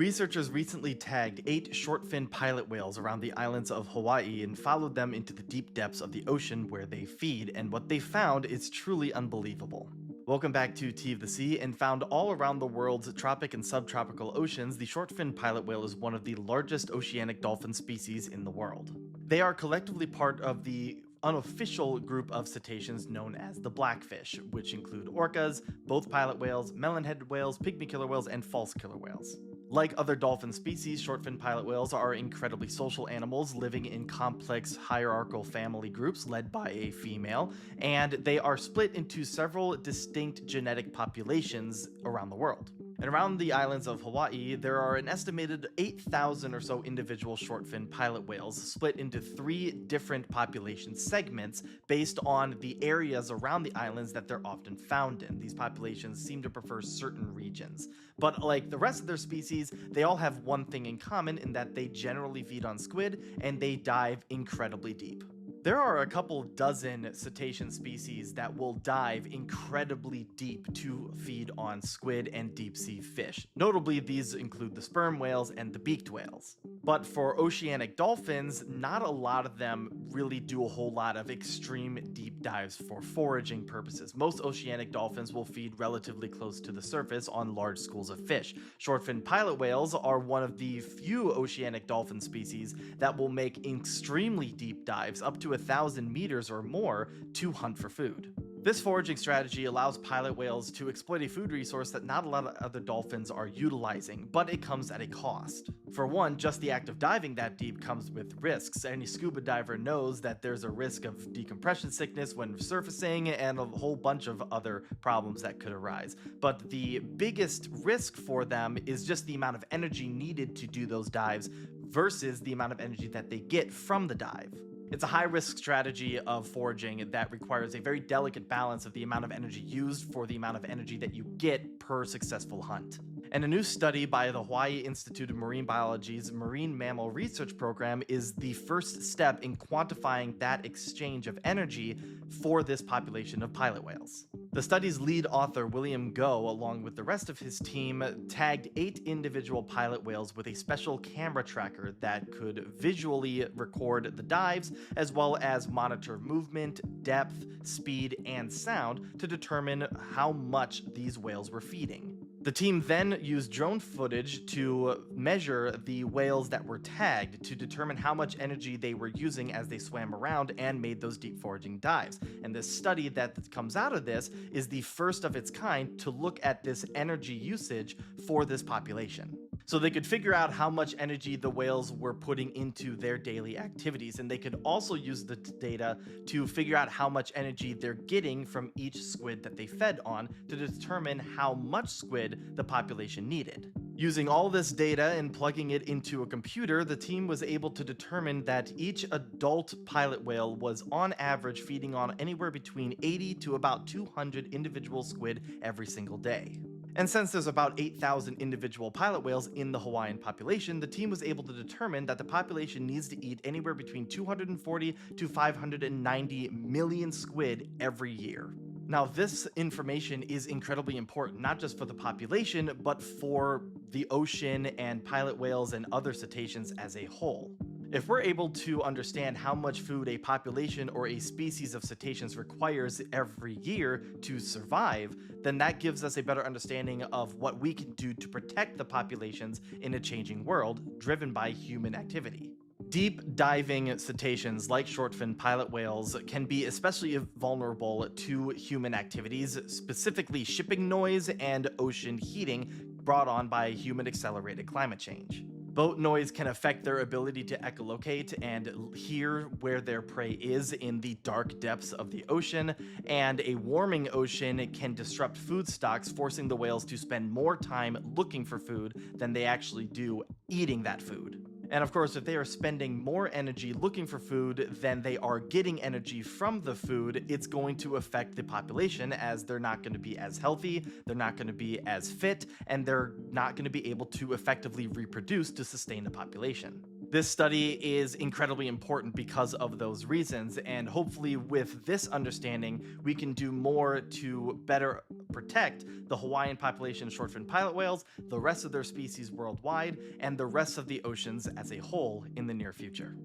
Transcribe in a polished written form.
Researchers recently tagged 8 short-fin pilot whales around the islands of Hawaii and followed them into the deep depths of the ocean where they feed, and what they found is truly unbelievable. Welcome back to Tea of the Sea, and found all around the world's tropic and subtropical oceans, the short-fin pilot whale is one of the largest oceanic dolphin species in the world. They are collectively part of the unofficial group of cetaceans known as the blackfish, which include orcas, both pilot whales, melon-headed whales, pygmy killer whales, and false killer whales. Like other dolphin species, short-fin pilot whales are incredibly social animals living in complex hierarchical family groups led by a female, and they are split into several distinct genetic populations around the world. And around the islands of Hawaii, there are an estimated 8,000 or so individual short-fin pilot whales split into 3 different population segments based on the areas around the islands that they're often found in. These populations seem to prefer certain regions. But like the rest of their species, they all have one thing in common in that they generally feed on squid and they dive incredibly deep. There are a couple dozen cetacean species that will dive incredibly deep to feed on squid and deep sea fish. Notably, these include the sperm whales and the beaked whales. But for oceanic dolphins, not a lot of them really do a whole lot of extreme deep dives for foraging purposes. Most oceanic dolphins will feed relatively close to the surface on large schools of fish. Short-fin pilot whales are one of the few oceanic dolphin species that will make extremely deep dives up to 1,000 meters or more to hunt for food. This foraging strategy allows pilot whales to exploit a food resource that not a lot of other dolphins are utilizing, but it comes at a cost. For one, just the act of diving that deep comes with risks. Any scuba diver knows that there's a risk of decompression sickness when surfacing and a whole bunch of other problems that could arise. But the biggest risk for them is just the amount of energy needed to do those dives versus the amount of energy that they get from the dive. It's a high-risk strategy of foraging that requires a very delicate balance of the amount of energy used for the amount of energy that you get per successful hunt. And a new study by the Hawaii Institute of Marine Biology's Marine Mammal Research Program is the first step in quantifying that exchange of energy for this population of pilot whales. The study's lead author, William Go, along with the rest of his team, tagged 8 individual pilot whales with a special camera tracker that could visually record the dives, as well as monitor movement, depth, speed, and sound to determine how much these whales were feeding. The team then used drone footage to measure the whales that were tagged to determine how much energy they were using as they swam around and made those deep foraging dives. And this study that comes out of this is the first of its kind to look at this energy usage for this population. So they could figure out how much energy the whales were putting into their daily activities, and they could also use the data to figure out how much energy they're getting from each squid that they fed on to determine how much squid the population needed. Using all this data and plugging it into a computer, the team was able to determine that each adult pilot whale was on average feeding on anywhere between 80 to about 200 individual squid every single day. And since there's about 8,000 individual pilot whales in the Hawaiian population, the team was able to determine that the population needs to eat anywhere between 240 to 590 million squid every year. Now, this information is incredibly important, not just for the population, but for the ocean and pilot whales and other cetaceans as a whole. If we're able to understand how much food a population or a species of cetaceans requires every year to survive, then that gives us a better understanding of what we can do to protect the populations in a changing world driven by human activity. Deep diving cetaceans like short-fin pilot whales can be especially vulnerable to human activities, specifically shipping noise and ocean heating brought on by human-accelerated climate change. Boat noise can affect their ability to echolocate and hear where their prey is in the dark depths of the ocean, and a warming ocean can disrupt food stocks, forcing the whales to spend more time looking for food than they actually do eating that food. And of course, if they are spending more energy looking for food than they are getting energy from the food, it's going to affect the population, as they're not going to be as healthy, they're not going to be as fit, and they're not going to be able to effectively reproduce to sustain the population. This study is incredibly important because of those reasons, and hopefully, with this understanding, we can do more to better protect the Hawaiian population of short fin pilot whales, the rest of their species worldwide, and the rest of the oceans as a whole in the near future.